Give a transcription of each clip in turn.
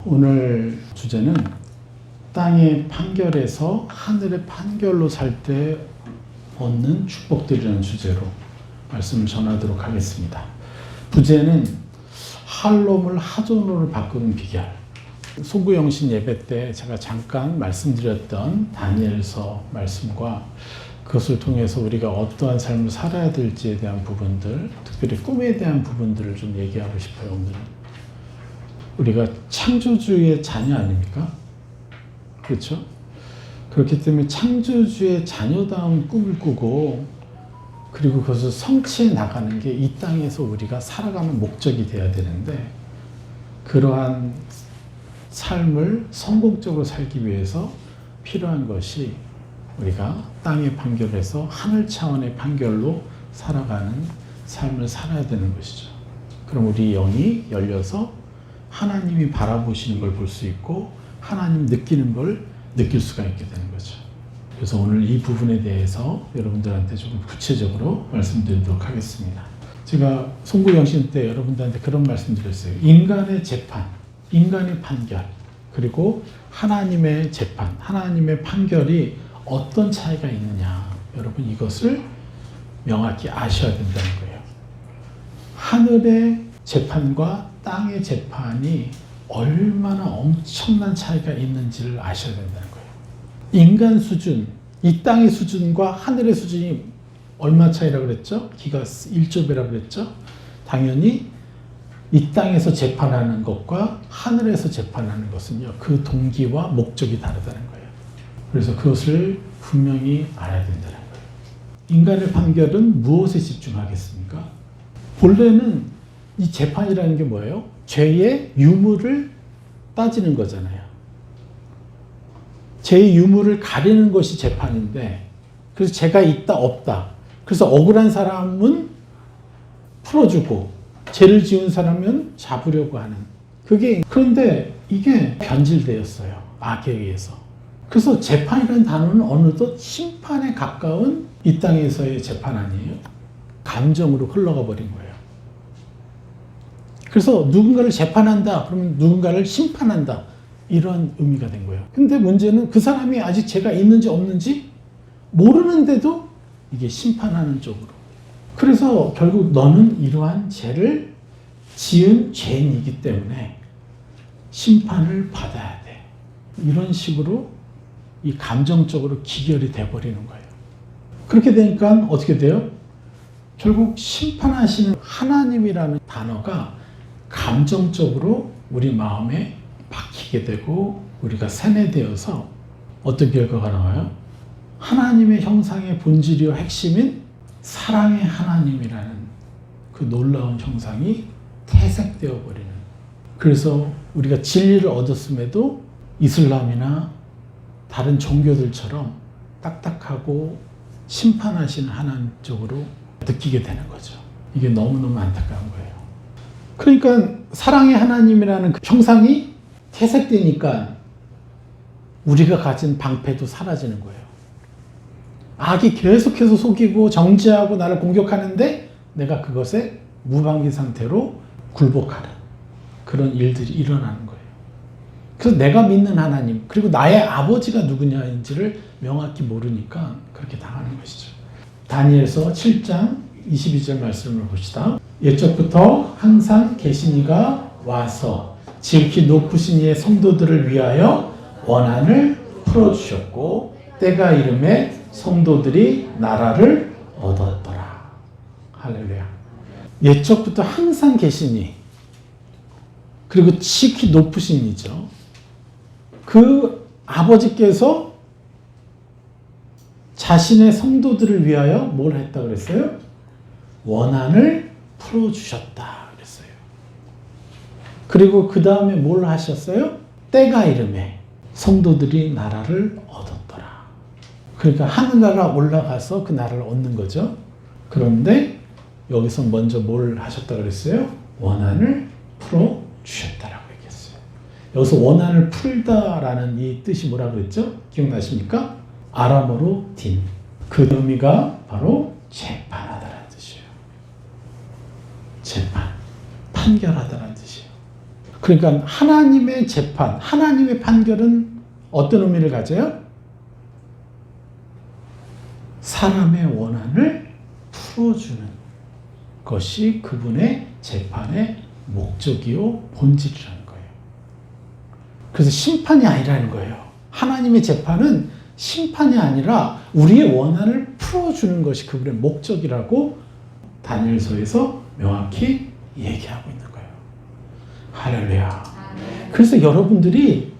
오늘 주제는 땅의 판결에서 하늘의 판결로 살 때 얻는 축복들이라는 주제로 말씀을 전하도록 하겠습니다. 부제는 할롬을 하존으로 바꾸는 비결. 송구영신 예배 때 제가 잠깐 말씀드렸던 다니엘서 말씀과 그것을 통해서 우리가 어떠한 삶을 살아야 될지에 대한 부분들, 특별히 꿈에 대한 부분들을 좀 얘기하고 싶어요. 오늘은. 우리가 창조주의 자녀 아닙니까? 그렇죠? 그렇기 때문에 창조주의 자녀다운 꿈을 꾸고 그리고 그것을 성취해 나가는 게 이 땅에서 우리가 살아가는 목적이 돼야 되는데 그러한 삶을 성공적으로 살기 위해서 필요한 것이 우리가 땅의 판결에서 하늘 차원의 판결로 살아가는 삶을 살아야 되는 것이죠. 그럼 우리 영이 열려서 하나님이 바라보시는 걸 볼 수 있고 하나님 느끼는 걸 느낄 수가 있게 되는 거죠. 그래서 오늘 이 부분에 대해서 여러분들한테 조금 구체적으로 말씀드리도록 하겠습니다. 제가 송구영신 때 여러분들한테 그런 말씀 드렸어요. 인간의 재판, 인간의 판결, 그리고 하나님의 재판, 하나님의 판결이 어떤 차이가 있느냐. 여러분 이것을 명확히 아셔야 된다는 거예요. 하늘의 재판과 땅의 재판이 얼마나 엄청난 차이가 있는지를 아셔야 된다는 거예요. 인간 수준, 이 땅의 수준과 하늘의 수준이 얼마 차이라고 그랬죠? 기가 1조배라고 그랬죠? 당연히 이 땅에서 재판하는 것과 하늘에서 재판하는 것은요, 그 동기와 목적이 다르다는 거예요. 그래서 그것을 분명히 알아야 된다는 거예요. 인간의 판결은 무엇에 집중하겠습니까? 본래는 이 재판이라는 게 뭐예요? 죄의 유무를 따지는 거잖아요. 죄의 유무를 가리는 것이 재판인데, 그래서 죄가 있다, 없다. 그래서 억울한 사람은 풀어주고, 죄를 지은 사람은 잡으려고 하는. 그런데 이게 변질되었어요. 악에 의해서. 그래서 재판이라는 단어는 어느덧 심판에 가까운 이 땅에서의 재판 아니에요? 감정으로 흘러가 버린 거예요. 그래서 누군가를 재판한다, 그러면 누군가를 심판한다. 이런 의미가 된 거예요. 근데 문제는 그 사람이 아직 죄가 있는지 없는지 모르는데도 이게 심판하는 쪽으로. 그래서 결국 너는 이러한 죄를 지은 죄인이기 때문에 심판을 받아야 돼. 이런 식으로 이 감정적으로 기결이 돼버리는 거예요. 그렇게 되니까 어떻게 돼요? 결국 심판하시는 하나님이라는 단어가 감정적으로 우리 마음에 박히게 되고 우리가 세뇌되어서 어떤 결과가 나와요? 하나님의 형상의 본질이요 핵심인 사랑의 하나님이라는 그 놀라운 형상이 퇴색되어 버리는. 그래서 우리가 진리를 얻었음에도 이슬람이나 다른 종교들처럼 딱딱하고 심판하시는 하나님 쪽으로 느끼게 되는 거죠. 이게 너무너무 안타까운 거예요. 그러니까 사랑의 하나님이라는 그 형상이 퇴색되니까 우리가 가진 방패도 사라지는 거예요. 악이 계속해서 속이고 정죄하고 나를 공격하는데 내가 그것에 무방비 상태로 굴복하는 그런 일들이 일어나는 거예요. 그래서 내가 믿는 하나님 그리고 나의 아버지가 누구냐인지를 명확히 모르니까 그렇게 당하는 것이죠. 다니엘서 7장 22절 말씀을 봅시다. 옛적부터 항상 계신 이가 와서 지극히 높으신 이의 성도들을 위하여 원한을 풀어주셨고 때가 이름에 성도들이 나라를 얻었더라. 할렐루야. 옛적부터 항상 계신 이 그리고 지극히 높으신 이죠. 그 아버지께서 자신의 성도들을 위하여 뭘 했다 그랬어요? 원한을 풀어주셨다 그랬어요. 그리고 그 다음에 뭘 하셨어요? 때가 이름에 성도들이 나라를 얻었더라. 그러니까 하늘나라 올라가서 그 나라를 얻는 거죠. 그런데 여기서 먼저 뭘 하셨다 그랬어요? 원한을 풀어주셨다라고 얘기했어요. 여기서 원한을 풀다라는 이 뜻이 뭐라 그랬죠? 기억나십니까? 아람어로 딘. 그 의미가 바로 재판하다라는 뜻이에요. 재판, 판결하다라는 뜻이에요. 그러니까 하나님의 재판, 하나님의 판결은 어떤 의미를 가져요? 사람의 원한을 풀어주는 것이 그분의 재판의 목적이요 본질이라는 거예요. 그래서 심판이 아니라는 거예요. 하나님의 재판은 심판이 아니라 우리의 원한을 풀어주는 것이 그분의 목적이라고 다니엘서에서 명확히 얘기하고 있는 거예요. 할렐루야. 그래서 여러분들이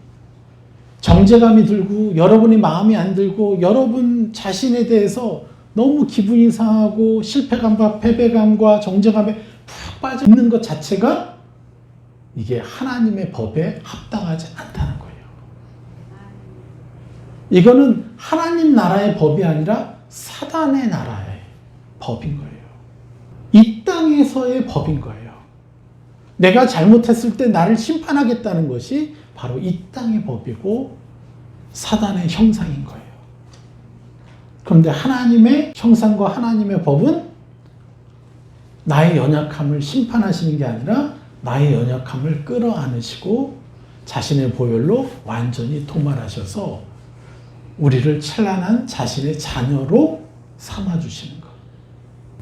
정죄감이 들고 여러분이 마음이 안 들고 여러분 자신에 대해서 너무 기분이 상하고 실패감과 패배감과 정죄감에 푹 빠져 있는 것 자체가 이게 하나님의 법에 합당하지 않다는 거예요. 이거는 하나님 나라의 법이 아니라 사단의 나라의 법인 거예요. 이 땅에서의 법인 거예요. 내가 잘못했을 때 나를 심판하겠다는 것이 바로 이 땅의 법이고 사단의 형상인 거예요. 그런데 하나님의 형상과 하나님의 법은 나의 연약함을 심판하시는 게 아니라 나의 연약함을 끌어안으시고 자신의 보혈로 완전히 도말하셔서 우리를 찬란한 자신의 자녀로 삼아주시는 것.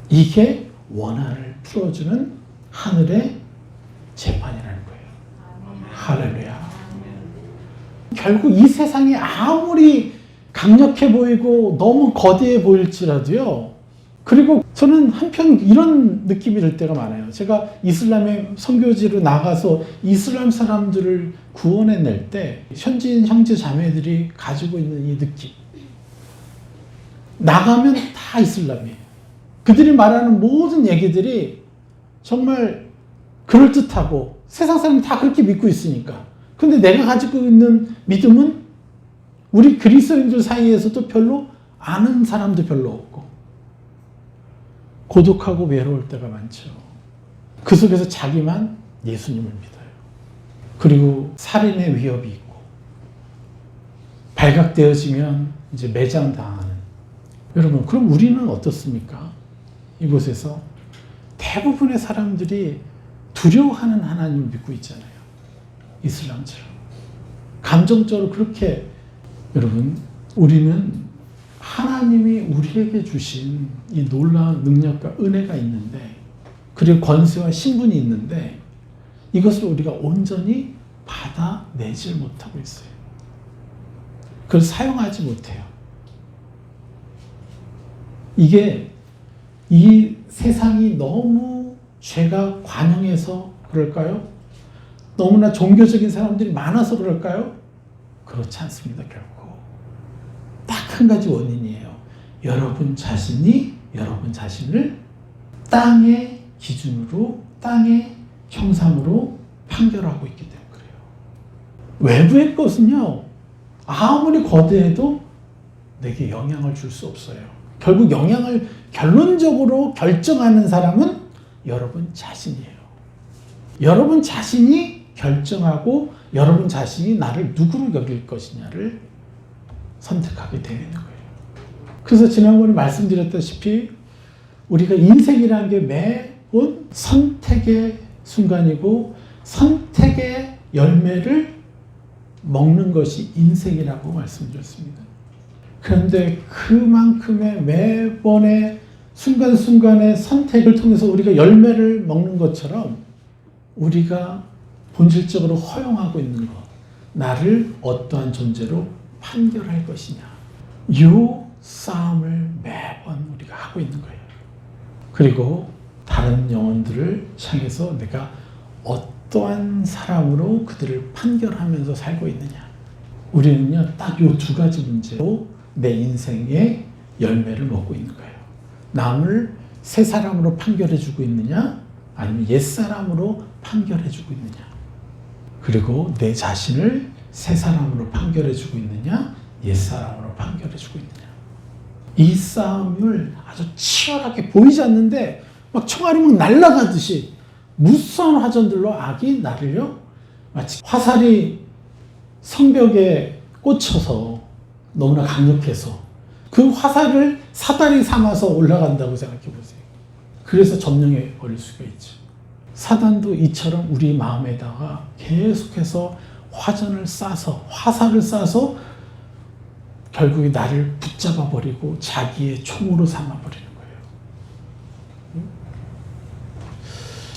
이게 원한을 풀어주는 하늘의 재판이라는 거예요. 할렐루야. 결국 이 세상이 아무리 강력해 보이고 너무 거대해 보일지라도요. 그리고 저는 한편 이런 느낌이 들 때가 많아요. 제가 이슬람의 선교지로 나가서 이슬람 사람들을 구원해낼 때 현지인 형제 자매들이 가지고 있는 이 느낌. 나가면 다 이슬람이에요. 그들이 말하는 모든 얘기들이 정말 그럴듯하고 세상 사람이 다 그렇게 믿고 있으니까. 근데 내가 가지고 있는 믿음은 우리 그리스도인들 사이에서도 별로 아는 사람도 별로 없고 고독하고 외로울 때가 많죠. 그 속에서 자기만 예수님을 믿어요. 그리고 살인의 위협이 있고 발각되어지면 이제 매장당하는. 여러분, 그럼 우리는 어떻습니까? 이곳에서 대부분의 사람들이 두려워하는 하나님을 믿고 있잖아요. 이슬람처럼. 감정적으로 그렇게. 여러분, 우리는 하나님이 우리에게 주신 이 놀라운 능력과 은혜가 있는데, 그리고 권세와 신분이 있는데 이것을 우리가 온전히 받아내질 못하고 있어요. 그걸 사용하지 못해요. 이게 이 세상이 너무 죄가 관영해서 그럴까요? 너무나 종교적인 사람들이 많아서 그럴까요? 그렇지 않습니다. 결국 딱 한 가지 원인이에요. 여러분 자신이 여러분 자신을 땅의 기준으로, 땅의 형상으로 판결하고 있기 때문에 그래요. 외부의 것은요, 아무리 거대해도 내게 영향을 줄 수 없어요. 결국 영향을 결론적으로 결정하는 사람은 여러분 자신이에요. 여러분 자신이 결정하고 여러분 자신이 나를 누구로 여길 것이냐를 선택하게 되는 거예요. 그래서 지난번에 말씀드렸다시피 우리가 인생이라는 게 매번 선택의 순간이고 선택의 열매를 먹는 것이 인생이라고 말씀드렸습니다. 그런데 그만큼의 매번의 순간순간의 선택을 통해서 우리가 열매를 먹는 것처럼 우리가 본질적으로 허용하고 있는 것, 나를 어떠한 존재로 판결할 것이냐, 이 싸움을 매번 우리가 하고 있는 거예요. 그리고 다른 영혼들을 향해서 내가 어떠한 사람으로 그들을 판결하면서 살고 있느냐. 우리는요, 딱 이 두 가지 문제로 내 인생의 열매를 먹고 있는 거예요. 남을 새 사람으로 판결해주고 있느냐, 아니면 옛 사람으로 판결해주고 있느냐. 그리고 내 자신을 새 사람으로 판결해주고 있느냐, 옛 사람으로 판결해주고 있느냐. 이 싸움을 아주 치열하게 보이지 않는데 막 총알이 막 날아가듯이 무수한 화전들로 악이 나를요, 마치 화살이 성벽에 꽂혀서 너무나 강력해서 그 화살을 사다리 삼아서 올라간다고 생각해 보세요. 그래서 점령해 버릴 수가 있죠. 사단도 이처럼 우리 마음에다가 계속해서 화살을 쏴서 결국에 나를 붙잡아 버리고 자기의 총으로 삼아 버리는 거예요.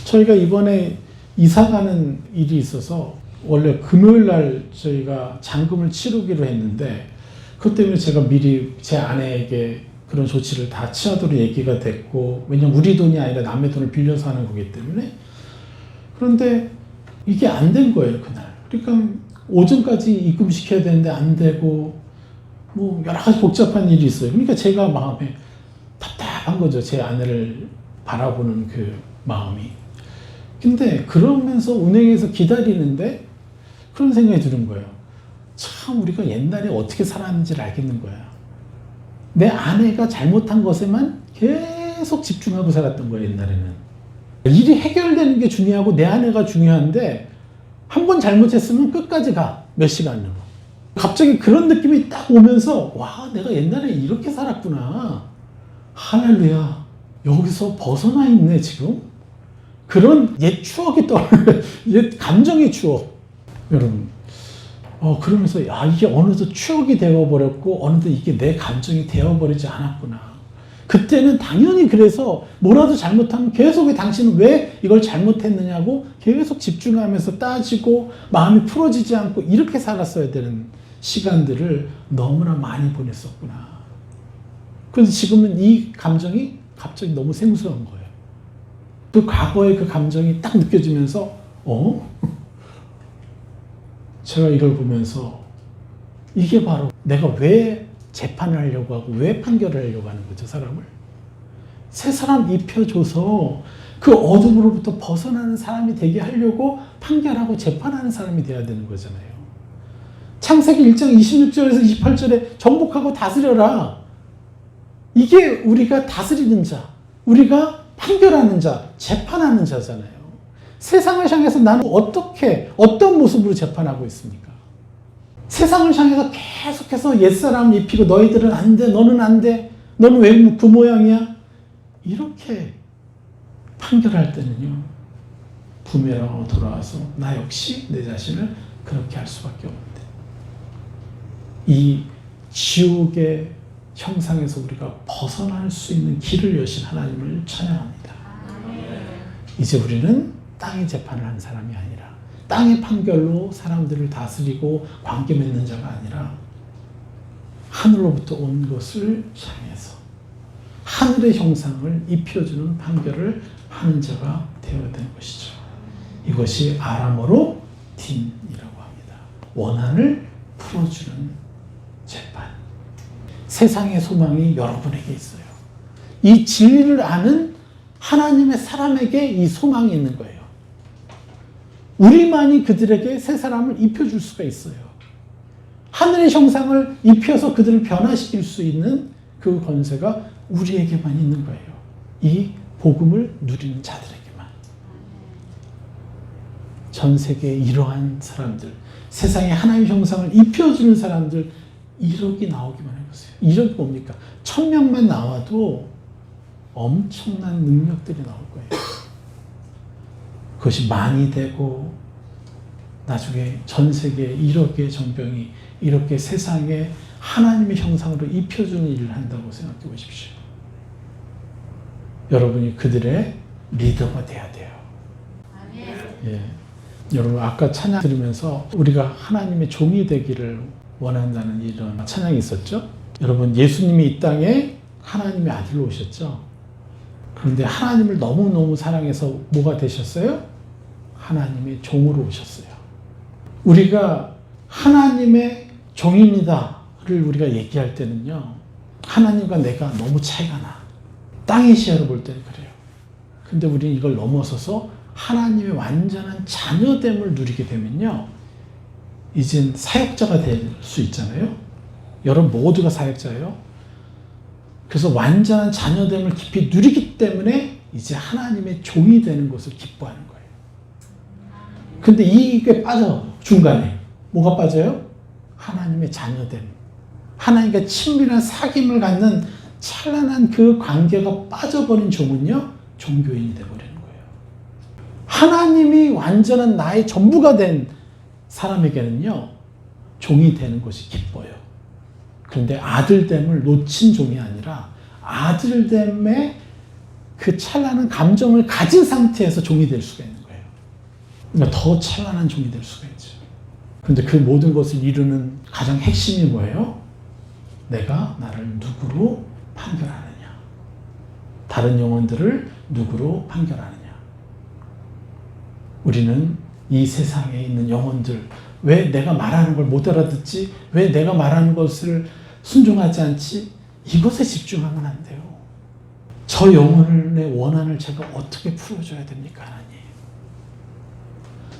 저희가 이번에 이사 가는 일이 있어서 원래 금요일 날 저희가 잔금을 치르기로 했는데 그것 때문에 제가 미리 제 아내에게 그런 조치를 다 취하도록 얘기가 됐고, 왜냐면 우리 돈이 아니라 남의 돈을 빌려서 하는 거기 때문에. 그런데 이게 안 된 거예요, 그날. 그러니까 오전까지 입금시켜야 되는데 안 되고 뭐 여러 가지 복잡한 일이 있어요. 그러니까 제가 마음에 답답한 거죠, 제 아내를 바라보는 그 마음이. 근데 그러면서 은행에서 기다리는데 그런 생각이 드는 거예요. 참 우리가 옛날에 어떻게 살았는지를 알겠는 거야. 내 아내가 잘못한 것에만 계속 집중하고 살았던 거예요, 옛날에는. 일이 해결되는 게 중요하고 내 아내가 중요한데 한 번 잘못했으면 끝까지 가, 몇 시간으로. 갑자기 그런 느낌이 딱 오면서 와, 내가 옛날에 이렇게 살았구나. 할렐루야. 여기서 벗어나 있네, 지금. 그런 옛 추억이 떠오르는, 옛 감정의 추억. 여러분, 그러면서 이게 어느덧 추억이 되어버렸고 어느덧 이게 내 감정이 되어버리지 않았구나. 그때는 당연히 그래서 뭐라도 잘못하면 계속 당신은 왜 이걸 잘못했느냐고 계속 집중하면서 따지고 마음이 풀어지지 않고 이렇게 살았어야 되는 시간들을 너무나 많이 보냈었구나. 그래서 지금은 이 감정이 갑자기 너무 생소한 거예요. 그 과거의 그 감정이 딱 느껴지면서 제가 이걸 보면서 이게 바로 내가 왜 재판을 하려고 하고 왜 판결을 하려고 하는 거죠, 사람을. 새 사람 입혀줘서 그 어둠으로부터 벗어나는 사람이 되게 하려고 판결하고 재판하는 사람이 돼야 되는 거잖아요. 창세기 1장 26절에서 28절에 정복하고 다스려라. 이게 우리가 다스리는 자, 우리가 판결하는 자, 재판하는 자잖아요. 세상을 향해서 나는 어떤 모습으로 재판하고 있습니까? 세상을 향해서 계속해서 옛사람을 입히고 너희들은 안 돼, 너는 안 돼, 너는 왜 그 모양이야? 이렇게 판결할 때는요, 부메랑으로 돌아와서 나 역시 내 자신을 그렇게 할 수밖에 없는데, 이 지옥의 형상에서 우리가 벗어날 수 있는 길을 여신 하나님을 찬양합니다. 이제 우리는 땅의 재판을 하는 사람이 아니라 땅의 판결로 사람들을 다스리고 관계 맺는 자가 아니라 하늘로부터 온 것을 향해서 하늘의 형상을 입혀주는 판결을 하는 자가 되어야 되는 것이죠. 이것이 아람어로 딘이라고 합니다. 원한을 풀어주는 재판. 세상의 소망이 여러분에게 있어요. 이 진리를 아는 하나님의 사람에게 이 소망이 있는 거예요. 우리만이 그들에게 새 사람을 입혀줄 수가 있어요. 하늘의 형상을 입혀서 그들을 변화시킬 수 있는 그 권세가 우리에게만 있는 거예요. 이 복음을 누리는 자들에게만. 전 세계에 이러한 사람들, 세상에 하나님의 형상을 입혀주는 사람들 1억이 나오기만 해보세요. 1억이 뭡니까? 1000명만 나와도 엄청난 능력들이 나올 거예요. 그것이 많이 되고 나중에 전 세계 1억의 정병이 이렇게 세상에 하나님의 형상으로 입혀주는 일을 한다고 생각해 보십시오. 여러분이 그들의 리더가 돼야 돼요. 예. 여러분 아까 찬양 들으면서 우리가 하나님의 종이 되기를 원한다는 이런 찬양이 있었죠. 여러분 예수님이 이 땅에 하나님의 아들로 오셨죠. 그런데 하나님을 너무너무 사랑해서 뭐가 되셨어요? 하나님의 종으로 오셨어요. 우리가 하나님의 종입니다를 우리가 얘기할 때는요, 하나님과 내가 너무 차이가 나. 땅의 시야로 볼 때는 그래요. 근데 우리는 이걸 넘어서서 하나님의 완전한 자녀됨을 누리게 되면요, 이젠 사역자가 될 수 있잖아요. 여러분 모두가 사역자예요. 그래서 완전한 자녀됨을 깊이 누리기 때문에 이제 하나님의 종이 되는 것을 기뻐하는 거예요. 근데 이게 빠져, 중간에. 뭐가 빠져요? 하나님의 자녀됨. 하나님과 친밀한 사귐을 갖는 찬란한 그 관계가 빠져버린 종은요, 종교인이 되어버리는 거예요. 하나님이 완전한 나의 전부가 된 사람에게는요, 종이 되는 것이 기뻐요. 그런데 아들됨을 놓친 종이 아니라 아들됨의 그 찬란한 감정을 가진 상태에서 종이 될 수가 있는 거예요. 그러니까 더 찬란한 종이 될 수가 있죠. 그런데 그 모든 것을 이루는 가장 핵심이 뭐예요? 내가 나를 누구로 판결하느냐. 다른 영혼들을 누구로 판결하느냐. 우리는 이 세상에 있는 영혼들, 왜 내가 말하는 걸 못 알아듣지? 왜 내가 말하는 것을 순종하지 않지? 이것에 집중하면 안 돼요. 저 영혼의 원한을 제가 어떻게 풀어줘야 됩니까, 하나님?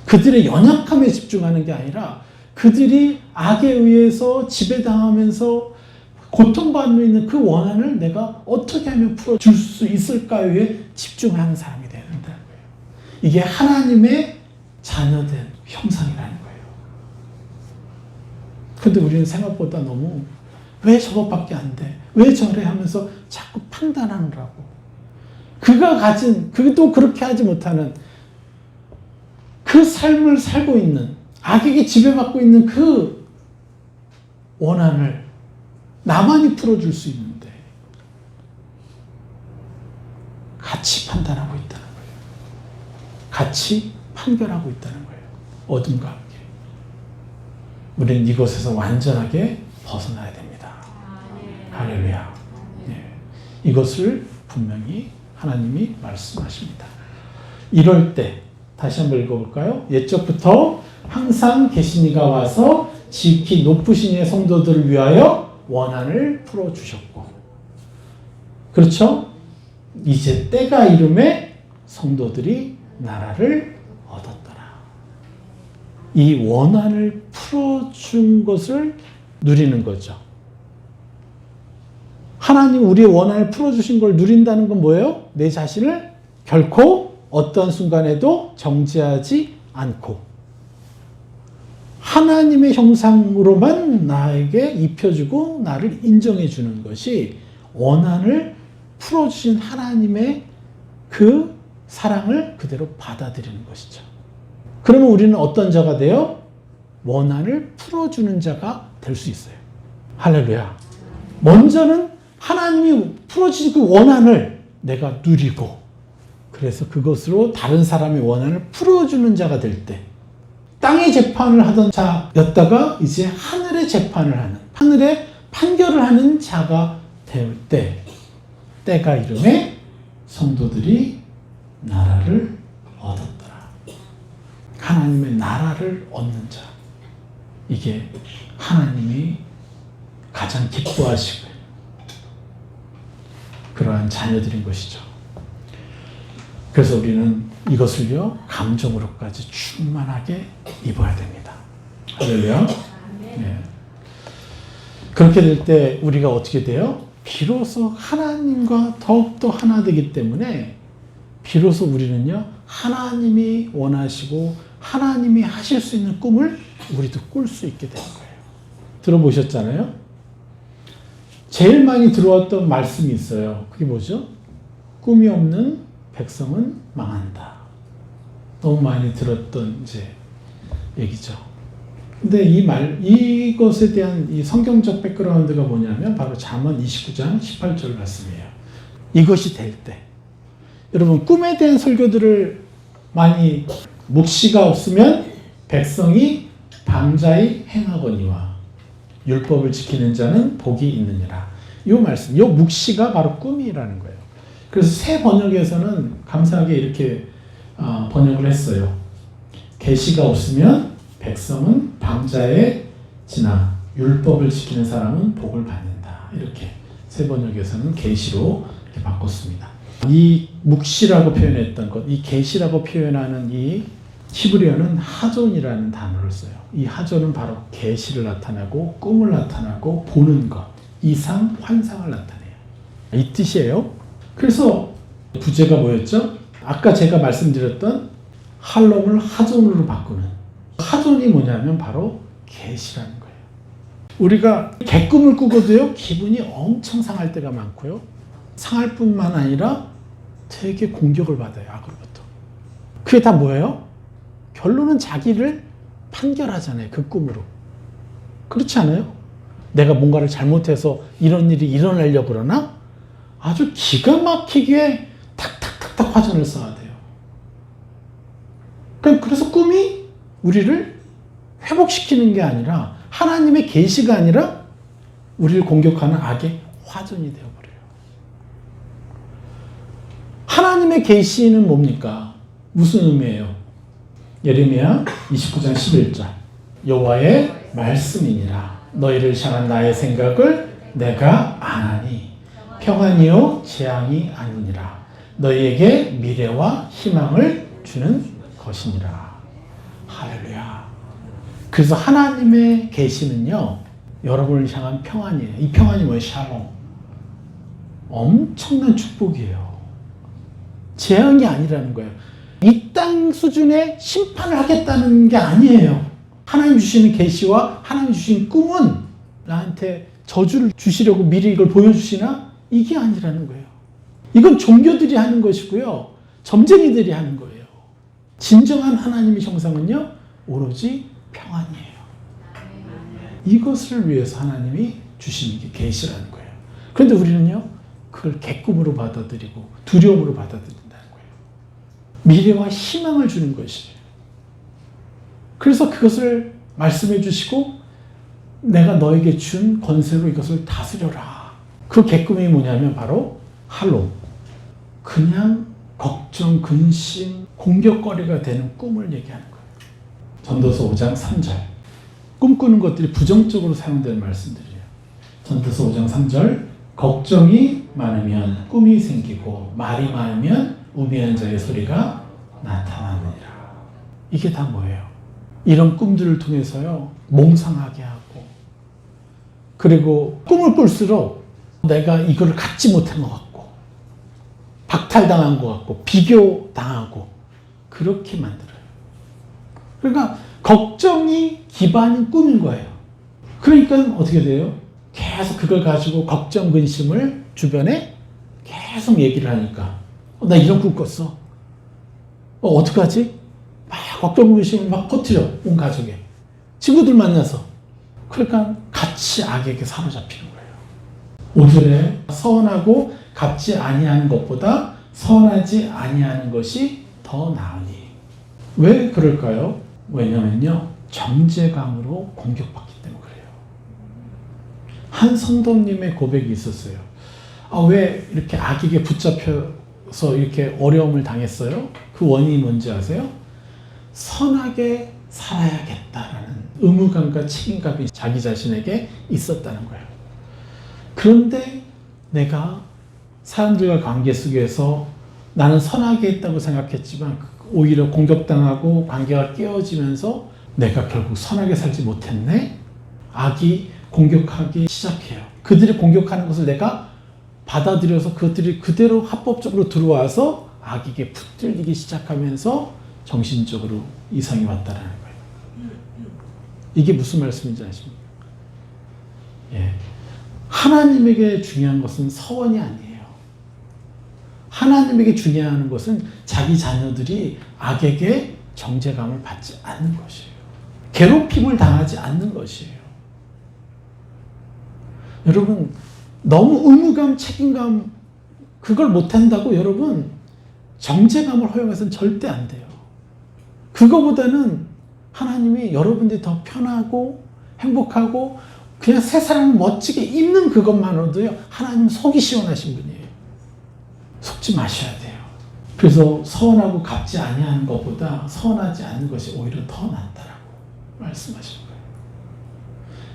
그들의 연약함에 집중하는 게 아니라 그들이 악에 의해서 지배당하면서 고통받고 있는 그 원한을 내가 어떻게 하면 풀어줄 수 있을까에 집중하는 사람이 되야 된다는 거예요. 이게 하나님의 자녀된 형상이라는 거예요. 근데 우리는 생각보다 너무 왜 저것밖에 안 돼? 왜 저래? 하면서 자꾸 판단하느라고. 그가 가진, 그도 그렇게 하지 못하는 그 삶을 살고 있는, 악에게 지배받고 있는 그 원한을 나만이 풀어줄 수 있는데 같이 판단하고 있다는 거예요. 같이 판결하고 있다는 거예요. 어둠과 함께. 우리는 이것에서 완전하게 벗어나야 됩니다. 할렐루야. 네. 이것을 분명히 하나님이 말씀하십니다. 이럴 때 다시 한번 읽어볼까요? 옛적부터 항상 계신 이가 와서 지극히 높으신 이의 성도들을 위하여 원한을 풀어주셨고, 그렇죠? 이제 때가 이름에 성도들이 나라를 얻었더라. 이 원한을 풀어준 것을 누리는 거죠. 하나님 우리의 원한을 풀어주신 걸 누린다는 건 뭐예요? 내 자신을 결코 어떤 순간에도 정죄하지 않고 하나님의 형상으로만 나에게 입혀주고 나를 인정해주는 것이 원한을 풀어주신 하나님의 그 사랑을 그대로 받아들이는 것이죠. 그러면 우리는 어떤 자가 돼요? 원한을 풀어주는 자가 될 수 있어요. 할렐루야. 먼저는 하나님이 풀어주신 그 원한을 내가 누리고, 그래서 그것으로 다른 사람의 원한을 풀어주는 자가 될 때, 땅의 재판을 하던 자였다가 이제 하늘의 재판을 하는, 하늘의 판결을 하는 자가 될 때, 때가 이름에 성도들이 나라를 얻었더라. 하나님의 나라를 얻는 자. 이게 하나님이 가장 기뻐하시고 그러한 자녀들인 것이죠. 그래서 우리는 이것을요, 감정으로까지 충만하게 입어야 됩니다. 할렐루야. 네. 그렇게 될 때 우리가 어떻게 돼요? 비로소 하나님과 더욱더 하나 되기 때문에 비로소 우리는요, 하나님이 원하시고 하나님이 하실 수 있는 꿈을 우리도 꿀 수 있게 되는 거예요. 들어보셨잖아요? 제일 많이 들어왔던 말씀이 있어요. 그게 뭐죠? 꿈이 없는 백성은 망한다. 너무 많이 들었던 이제 얘기죠. 근데 이것에 대한 이 성경적 백그라운드가 뭐냐면 바로 잠언 29장 18절 말씀이에요. 이것이 될 때. 여러분, 꿈에 대한 설교들을 많이, 묵시가 없으면 백성이 방자히 행하거니와 율법을 지키는 자는 복이 있느니라. 이 말씀, 이 묵시가 바로 꿈이라는 거예요. 그래서 새 번역에서는 감사하게 이렇게 번역을 했어요. 계시가 없으면 백성은 방자에 지나 율법을 지키는 사람은 복을 받는다. 이렇게 새 번역에서는 계시로 이렇게 바꿨습니다. 이 묵시라고 표현했던 것, 이 계시라고 표현하는 이 히브리어는 하존이라는 단어를 써요. 이 하존은 바로 계시를 나타내고 꿈을 나타나고 보는 것, 이상, 환상을 나타내요. 이 뜻이에요. 그래서 부제가 뭐였죠? 아까 제가 말씀드렸던 할롬을 하존으로 바꾸는, 하존이 뭐냐면 바로 계시라는 거예요. 우리가 개꿈을 꾸고도요, 기분이 엄청 상할 때가 많고요. 상할 뿐만 아니라 되게 공격을 받아요, 악으로부터. 그게 다 뭐예요? 결론은 자기를 판결하잖아요. 그 꿈으로. 그렇지 않아요? 내가 뭔가를 잘못해서 이런 일이 일어나려고 그러나 아주 기가 막히게 탁탁탁탁 화전을 쏴야 돼요. 그래서 꿈이 우리를 회복시키는 게 아니라 하나님의 계시가 아니라 우리를 공격하는 악의 화전이 되어버려요. 하나님의 계시는 뭡니까? 무슨 의미예요? 예레미야 29장 11절 여호와의 말씀이니라 너희를 향한 나의 생각을 내가 아나니 평안이요 재앙이 아니니라 너희에게 미래와 희망을 주는 것이니라. 할렐루야. 그래서 하나님의 계시는요 여러분을 향한 평안이에요. 이 평안이 뭐예요? 샬롬. 엄청난 축복이에요. 재앙이 아니라는 거예요. 이 땅 수준의 심판을 하겠다는 게 아니에요. 하나님 주시는 계시와 하나님 주신 꿈은 나한테 저주를 주시려고 미리 이걸 보여주시나? 이게 아니라는 거예요. 이건 종교들이 하는 것이고요. 점쟁이들이 하는 거예요. 진정한 하나님의 형상은요 오로지 평안이에요. 이것을 위해서 하나님이 주시는 게 계시라는 거예요. 그런데 우리는요 그걸 개꿈으로 받아들이고 두려움으로 받아들인다는 거예요. 미래와 희망을 주는 것이에요. 그래서 그것을 말씀해 주시고 내가 너에게 준 권세로 이것을 다스려라. 그 개꿈이 뭐냐면 바로 할로. 그냥 걱정, 근심, 공격거리가 되는 꿈을 얘기하는 거예요. 전도서 5장 3절. 꿈꾸는 것들이 부정적으로 사용되는 말씀들이에요. 전도서 5장 3절. 걱정이 많으면 꿈이 생기고 말이 많으면 우매한 자의 소리가 나타나느니라. 이게 다 뭐예요? 이런 꿈들을 통해서요 몽상하게 하고 그리고 꿈을 꿀수록 내가 이거를 갖지 못한 것 같고 박탈당한 것 같고 비교당하고 그렇게 만들어요. 그러니까 걱정이 기반인 꿈인 거예요. 그러니까 어떻게 돼요? 계속 그걸 가지고 걱정, 근심을 주변에 계속 얘기를 하니까 나 이런 꿈 꿨어. 어떡하지? 막 걱정, 근심을 막 퍼뜨려 온 가족에. 친구들 만나서. 그러니까 같이 악에게 사로잡히는 거예요. 5절에 서운하고 갚지 아니하는 것보다 서운하지 아니하는 것이 더 나으니. 왜 그럴까요? 왜냐면요 정죄감으로 공격받기 때문에 그래요. 한 성도님의 고백이 있었어요. 왜 이렇게 악에게 붙잡혀서 이렇게 어려움을 당했어요? 그 원인이 뭔지 아세요? 선하게 살아야겠다라는 의무감과 책임감이 자기 자신에게 있었다는 거예요. 그런데 내가 사람들과 관계 속에서 나는 선하게 했다고 생각했지만 오히려 공격당하고 관계가 깨어지면서 내가 결국 선하게 살지 못했네? 악이 공격하기 시작해요. 그들이 공격하는 것을 내가 받아들여서 그들이 그대로 합법적으로 들어와서 악에게 붙들리기 시작하면서 정신적으로 이상이 왔다라는 거예요. 이게 무슨 말씀인지 아십니까? 예. 하나님에게 중요한 것은 서원이 아니에요. 하나님에게 중요한 것은 자기 자녀들이 악에게 정죄감을 받지 않는 것이에요. 괴롭힘을 당하지 않는 것이에요. 여러분, 너무 의무감, 책임감, 그걸 못한다고 여러분, 정죄감을 허용해서는 절대 안 돼요. 그거보다는 하나님이 여러분들이 더 편하고 행복하고 그냥 세상을 멋지게 입는 그것만으로도요, 하나님은 속이 시원하신 분이에요. 속지 마셔야 돼요. 그래서 서운하고 갚지 아니하는 것보다 서운하지 않는 것이 오히려 더 낫다라고 말씀하시는 거예요.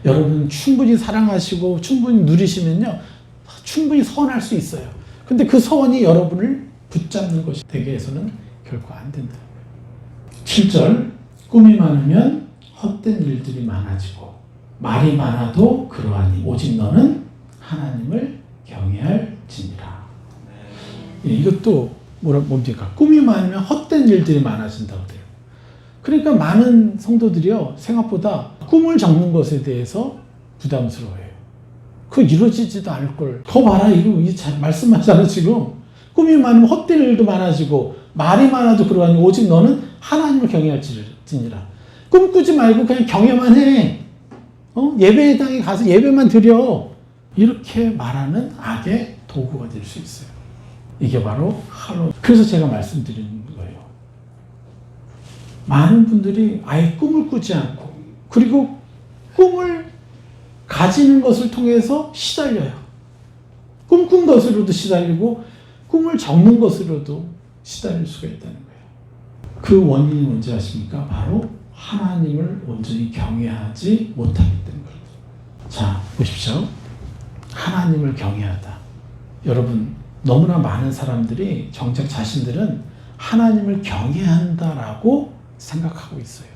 여러분 충분히 사랑하시고 충분히 누리시면요 충분히 서운할 수 있어요. 근데 그 서운이 여러분을 붙잡는 것이 되게 해서는 결코 안 된다는 거예요. 7절 꿈이 많으면 헛된 일들이 많아지고 말이 많아도 그러하니 오직 너는 하나님을 경외할지니라. 이것도 뭡니까? 꿈이 많으면 헛된 일들이 많아진다고 돼요. 그러니까 많은 성도들이요 생각보다 꿈을 적는 것에 대해서 부담스러워해요. 그거 이루어지지도 않을 걸. 거 봐라 이거 말씀하잖아 지금. 꿈이 많으면 헛된 일도 많아지고 말이 많아도 그러하니 오직 너는 하나님을 경외할지니라. 꿈꾸지 말고 그냥 경외만 해. 예배당에 가서 예배만 드려. 이렇게 말하는 악의 도구가 될 수 있어요. 이게 바로 할로. 그래서 제가 말씀드리는 거예요. 많은 분들이 아예 꿈을 꾸지 않고, 그리고 꿈을 가지는 것을 통해서 시달려요. 꿈꾼 것으로도 시달리고 꿈을 적는 것으로도 시달릴 수가 있다는 거예요. 그 원인이 뭔지 아십니까? 바로 하나님을 온전히 경외하지 못하기 때문입니다. 자, 보십시오. 하나님을 경외하다. 여러분, 너무나 많은 사람들이 정작 자신들은 하나님을 경외한다라고 생각하고 있어요.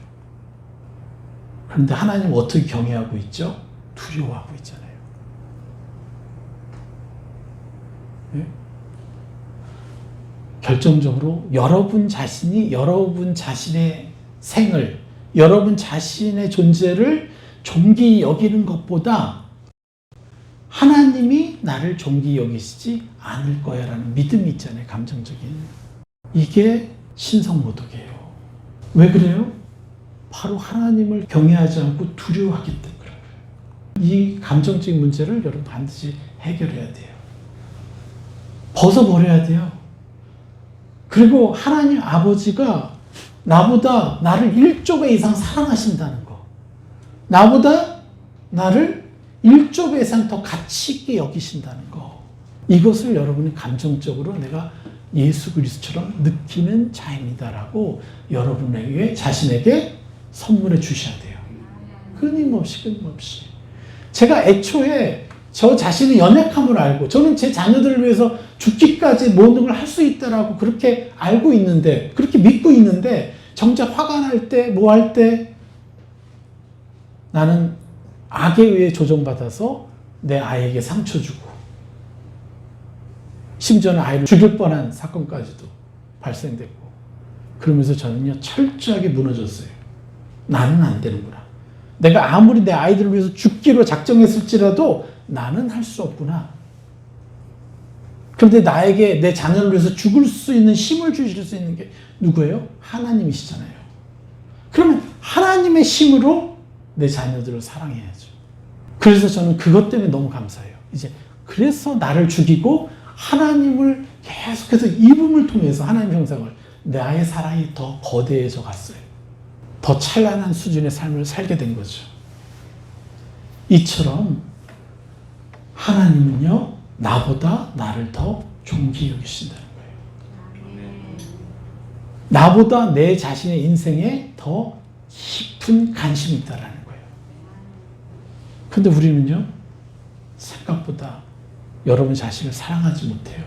그런데 하나님 어떻게 경외하고 있죠? 두려워하고 있잖아요. 네? 결정적으로 여러분 자신이 여러분 자신의 생을, 여러분 자신의 존재를 존귀히 여기는 것보다 하나님이 나를 존귀히 여기시지 않을 거야 라는 믿음이 있잖아요. 감정적인. 이게 신성모독이에요. 왜 그래요? 바로 하나님을 경외하지 않고 두려워하기 때문에 그런 거예요. 이 감정적인 문제를 여러분 반드시 해결해야 돼요. 벗어버려야 돼요. 그리고 하나님 아버지가 나보다 나를 1조 배 이상 사랑하신다는 거. 나보다 나를 1조 배 이상 더 가치 있게 여기신다는 거. 이것을 여러분이 감정적으로 내가 예수 그리스도처럼 느끼는 자입니다라고 여러분에게 자신에게 선물해 주셔야 돼요. 끊임없이. 제가 애초에 저 자신의 연약함을 알고 저는 제 자녀들을 위해서 죽기까지 모든 걸 할 수 있다라고 그렇게 알고 있는데, 그렇게 믿고 있는데 정작 화가 날 때, 뭐 할 때 나는 악에 의해 조종받아서 내 아이에게 상처 주고 심지어는 아이를 죽일 뻔한 사건까지도 발생됐고, 그러면서 저는요 철저하게 무너졌어요. 나는 안 되는구나. 내가 아무리 내 아이들을 위해서 죽기로 작정했을지라도 나는 할 수 없구나. 그런데 나에게 내 자녀를 위해서 죽을 수 있는 힘을 주실 수 있는 게 누구예요? 하나님이시잖아요. 그러면 하나님의 힘으로 내 자녀들을 사랑해야죠. 그래서 저는 그것 때문에 너무 감사해요. 이제 그래서 나를 죽이고 하나님을 계속해서 이름을 통해서 하나님 형상을, 나의 사랑이 더 거대해져 갔어요. 더 찬란한 수준의 삶을 살게 된 거죠. 이처럼 하나님은요 나보다 나를 더 존귀히 여기신다는 거예요. 나보다 내 자신의 인생에 더 깊은 관심이 있다는 거예요. 근데 우리는요 생각보다 여러분 자신을 사랑하지 못해요.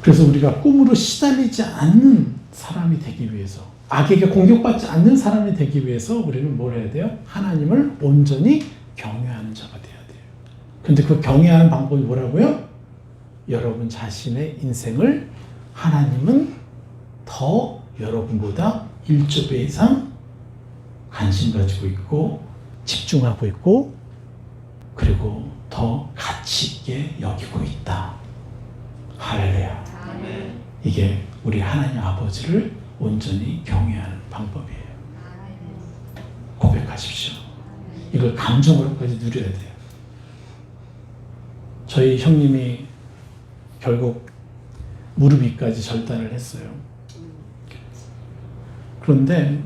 그래서 우리가 꿈으로 시달리지 않는 사람이 되기 위해서, 악에게 공격받지 않는 사람이 되기 위해서 우리는 뭘 해야 돼요? 하나님을 온전히 경외하는 자가 돼야 돼요. 근데 그 경외하는 방법이 뭐라고요? 여러분 자신의 인생을 하나님은 더 여러분보다 1조 배 이상 관심 가지고 있고 집중하고 있고 그리고 더 가치 있게 여기고 있다. 할렐루야. 이게 우리 하나님 아버지를 온전히 경외하는 방법이에요. 고백하십시오. 이걸 감정으로까지 누려야 돼요. 저희 형님이 결국 무릎 위까지 절단을 했어요. 그런데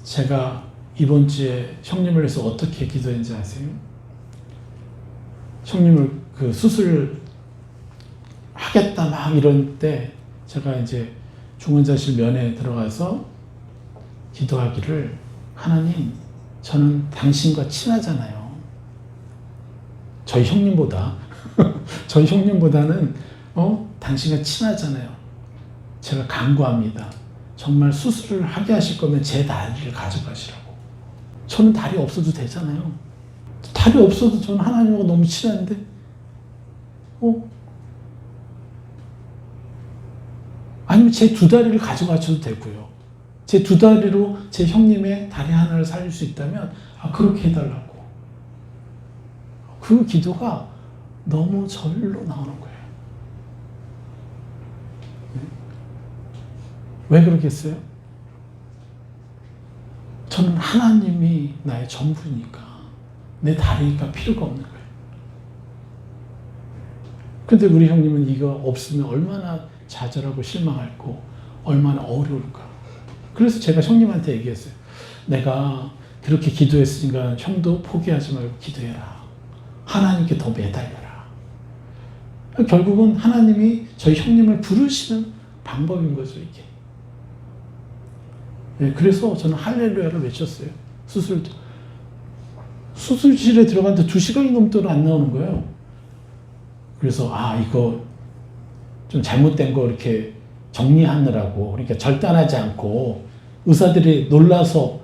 제가 이번 주에 형님을 위해서 어떻게 기도했는지 아세요? 형님을 그 수술 하겠다 막 이럴 때 제가 이제 중환자실 면에 들어가서 기도하기를, 하나님 저는 당신과 친하잖아요. 저희 형님보다 저희 형님보다는 당신과 친하잖아요. 제가 간구합니다. 정말 수술을 하게 하실 거면 제 다리를 가져가시라고. 저는 다리 없어도 되잖아요. 다리 없어도 저는 하나님과 너무 친한데 아니면 제 두 다리를 가져가셔도 되고요. 제 두 다리로 제 형님의 다리 하나를 살릴 수 있다면 그렇게 해달라고. 그 기도가 너무 절로 나오는 거예요. 왜 그러겠어요? 저는 하나님이 나의 전부니까 내 다리가 필요가 없는 거예요. 근데 우리 형님은 이거 없으면 얼마나 좌절하고 실망할고 얼마나 어려울까. 그래서 제가 형님한테 얘기했어요. 내가 그렇게 기도했으니까 형도 포기하지 말고 기도해라. 하나님께 더 매달려라. 결국은 하나님이 저희 형님을 부르시는 방법인 거죠, 이게. 네, 그래서 저는 할렐루야를 외쳤어요. 수술실에 들어갔는데 2시간이 넘도록 안 나오는 거예요. 그래서 이거 좀 잘못된 거 이렇게 정리하느라고, 그러니까 절단하지 않고 의사들이 놀라서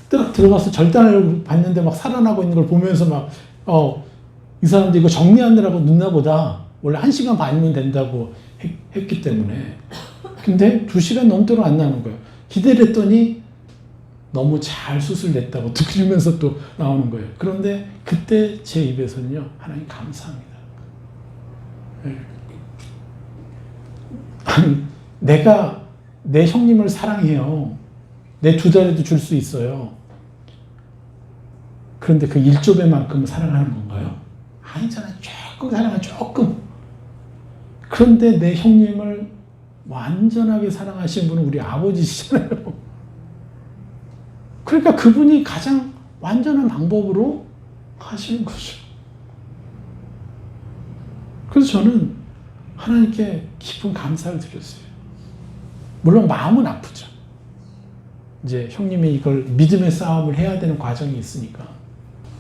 딱 들어가서 절단을 봤는데 막 살아나고 있는 걸 보면서 막 이 사람들 이거 정리하느라고 늦나보다. 원래 1시간 반이면 된다고 했기 때문에. 근데 2시간 넘도록 안 나오는 거예요. 기대를 했더니 너무 잘 수술됐다고 그러면서 또 나오는 거예요. 그런데 그때 제 입에서는요, 하나님 감사합니다. 아니, 내가 내 형님을 사랑해요. 내 2달에도 줄 수 있어요. 그런데 그 1조배만큼 사랑하는 건가요? 아니잖아요. 조금 사랑하면 조금. 그런데 내 형님을 완전하게 사랑하시는 분은 우리 아버지시잖아요. 그러니까 그분이 가장 완전한 방법으로 하시는 거죠. 그래서 저는 하나님께 깊은 감사를 드렸어요. 물론 마음은 아프죠. 이제 형님이 이걸 믿음의 싸움을 해야 되는 과정이 있으니까.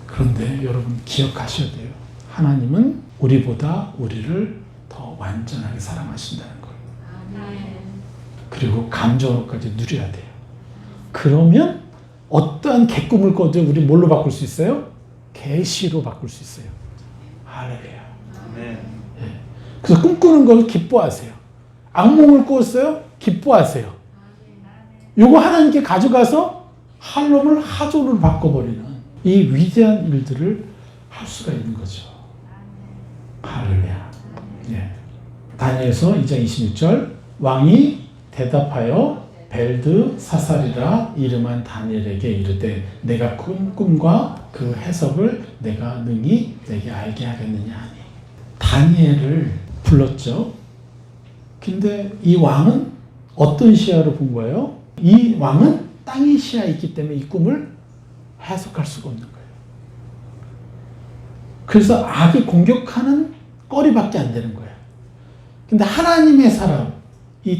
그런데 여러분 기억하셔야 돼요. 하나님은 우리보다 우리를 더 완전하게 사랑하신다는 거예요. 그리고 감정으로까지 누려야 돼요. 그러면 어떠한 개꿈을 꿔도 우리 뭘로 바꿀 수 있어요? 계시로 바꿀 수 있어요. 할렐루야. 네. 그래서 꿈꾸는 걸 기뻐하세요. 악몽을 꿨어요? 기뻐하세요. 요거 하나님께 가져가서 할롬을 하조로 바꿔버리는 이 위대한 일들을 할 수가 있는 거죠. 할렐루야. 예. 다니엘서 2장 26절 왕이 대답하여 벨드사살이라 이름한 다니엘에게 이르되 내가 꾼 꿈과 그 해석을 내가 능히 내게 알게 하겠느냐 하니. 다니엘을 불렀죠. 근데 이 왕은 어떤 시야로 본 거예요? 이 왕은 땅의 시야에 있기 때문에 이 꿈을 해석할 수가 없는 거예요. 그래서 악이 공격하는 거리밖에 안 되는 거예요. 근데 하나님의 사람, 이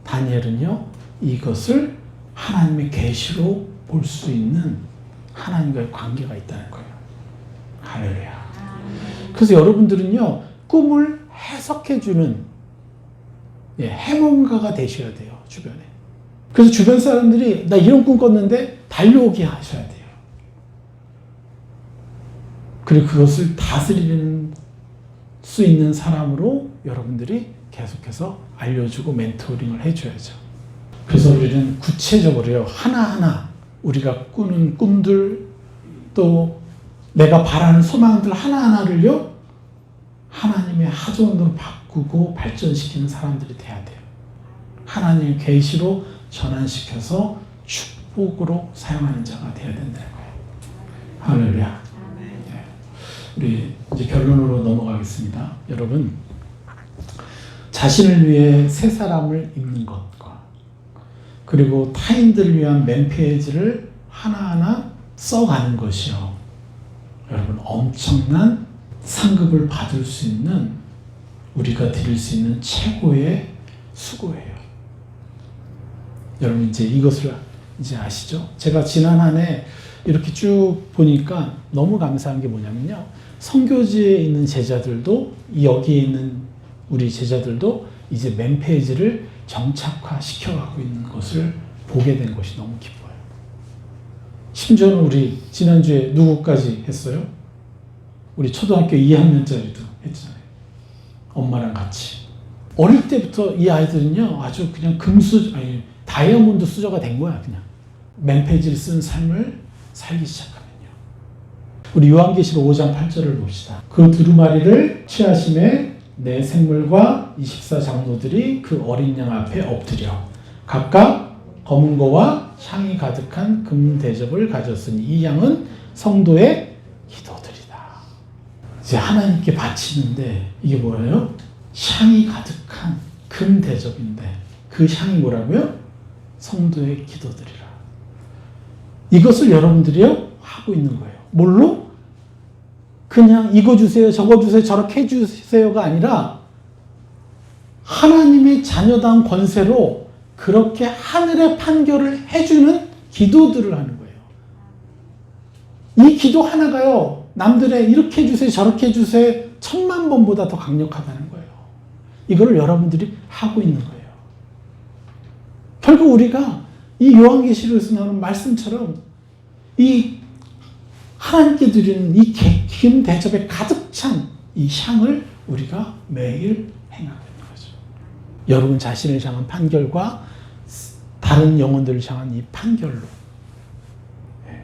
다니엘은요, 이것을 하나님의 계시로 볼 수 있는 하나님과의 관계가 있다는 거예요. 할렐루야. 그래서 여러분들은요, 꿈을 해석해주는 해몽가가 되셔야 돼요, 주변에. 그래서 주변 사람들이 나 이런 꿈 꿨는데 달려오게 하셔야 돼요. 그리고 그것을 다스리는 수 있는 사람으로 여러분들이 계속해서 알려주고 멘토링을 해줘야죠. 그래서 우리는 구체적으로요, 하나하나 우리가 꾸는 꿈들, 또 내가 바라는 소망들 하나하나를요, 하나님의 하소원으로 바꾸고 발전시키는 사람들이 돼야 돼요. 하나님의 계시로 전환시켜서 축복으로 사용하는 자가 돼야 된다는 거예요. 할렐루야. 네. 우리 이제 결론으로 넘어가겠습니다. 여러분, 자신을 위해 새 사람을 입는 것과 그리고 타인들을 위한 맨페이지를 하나하나 써가는 것이요, 여러분 엄청난 상급을 받을 수 있는, 우리가 드릴 수 있는 최고의 수고예요. 여러분 이제 이것을 이제 아시죠? 제가 지난 한 해 이렇게 쭉 보니까 너무 감사한 게 뭐냐면요, 선교지에 있는 제자들도, 여기에 있는 우리 제자들도 이제 맨페이지를 정착화 시켜가고 있는 것을 보게 된 것이 너무 기뻐요. 심지어는 우리 지난주에 누구까지 했어요? 우리 초등학교 2학년짜리도 했잖아요. 엄마랑 같이. 어릴 때부터 이 아이들은요, 아주 그냥 다이아몬드 수저가 된 거야, 그냥. 맨페이지를 쓴 삶을 살기 시작하면요. 우리 요한계시록 5장 8절을 봅시다. 그 두루마리를 취하심에 네 생물과 24장로들이 그 어린 양 앞에 엎드려 각각 검은 거와 향이 가득한 금 대접을 가졌으니 이 양은 성도의 기도들이다. 이제 하나님께 바치는데 이게 뭐예요? 향이 가득한 금 대접인데 그 향이 뭐라고요? 성도의 기도들이라. 이것을 여러분들이요 하고 있는 거예요. 뭘로? 그냥 이거 주세요, 저거 주세요, 저렇게 해주세요가 아니라 하나님의 자녀다운 권세로 그렇게 하늘의 판결을 해주는 기도들을 하는 거예요. 이 기도 하나가요, 남들의 이렇게 해주세요, 저렇게 해주세요 1000만 번보다 더 강력하다는 거예요. 이거를 여러분들이 하고 있는 거예요. 결국 우리가 이 요한계시록에서 나오는 말씀처럼 이 하나님께 드리는 이 금 대접에 가득 찬 이 향을 우리가 매일 행하고 있는 거죠. 여러분 자신을 향한 판결과 다른 영혼들을 향한 이 판결로. 네.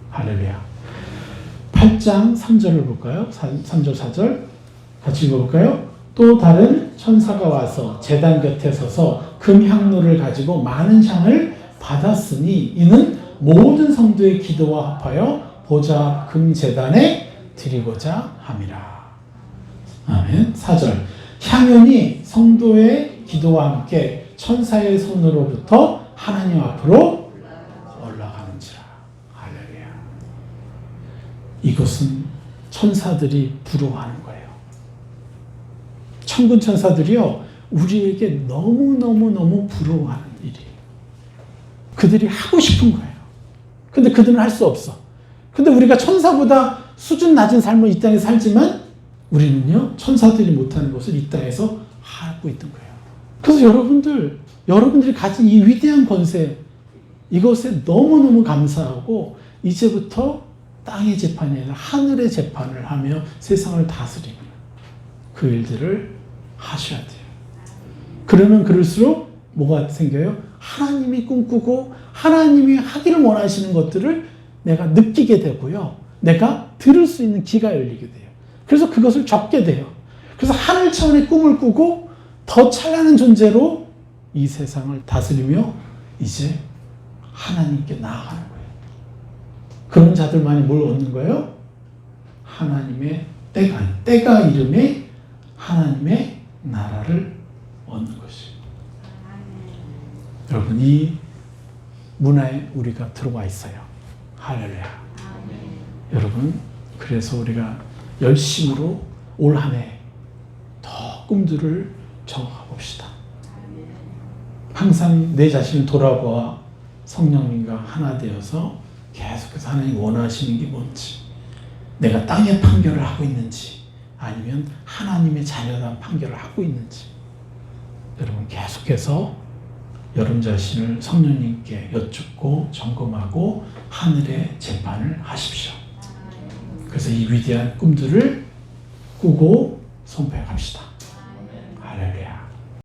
할렐루야. 8장 3절을 볼까요? 3절 4절 같이 읽어볼까요? 또 다른 천사가 와서 제단 곁에 서서 금향로를 가지고 많은 향을 받았으니 이는 모든 성도의 기도와 합하여 보좌 금제단에 드리고자 함이라. 아멘. 4절 향연이 성도의 기도와 함께 천사의 손으로부터 하나님 앞으로 올라가는지라. 할렐루야. 이것은 천사들이 부러워하는 거예요. 천군 천사들이요 우리에게 너무너무 부러워하는 일이에요. 그들이 하고 싶은 거예요. 근데 그들은 할 수 없어. 근데 우리가 천사보다 수준 낮은 삶을 이 땅에 살지만 우리는요 천사들이 못하는 것을 이 땅에서 하고 있던 거예요. 그래서 여러분들이 가진 이 위대한 권세, 이것에 너무너무 감사하고 이제부터 땅의 재판이 아니라 하늘의 재판을 하며 세상을 다스리는 그 일들을 하셔야 돼요. 그러면 그럴수록 뭐가 생겨요? 하나님이 꿈꾸고 하나님이 하기를 원하시는 것들을 내가 느끼게 되고요. 내가 들을 수 있는 귀가 열리게 돼요. 그래서 그것을 접게 돼요. 그래서 하늘 차원의 꿈을 꾸고 더 찬란한 존재로 이 세상을 다스리며 이제 하나님께 나아가는 거예요. 그런 자들만이 뭘 얻는 거예요? 하나님의 때가 이름에 하나님의 나라를 얻는 것이에요. 여러분 이 문화에 우리가 들어와 있어요. 할렐루야. 여러분 그래서 우리가 열심으로 올 한 해 더 꿈들을 적어가 봅시다. 항상 내 자신을 돌아보아 성령님과 하나 되어서 계속해서 하나님 원하시는 게 뭔지, 내가 땅의 판결을 하고 있는지 아니면 하나님의 자녀다운 판결을 하고 있는지 여러분 계속해서 여러분 자신을 성령님께 여쭙고 점검하고 하늘의 재판을 하십시오. 그래서 이 위대한 꿈들을 꾸고 선포해 갑시다.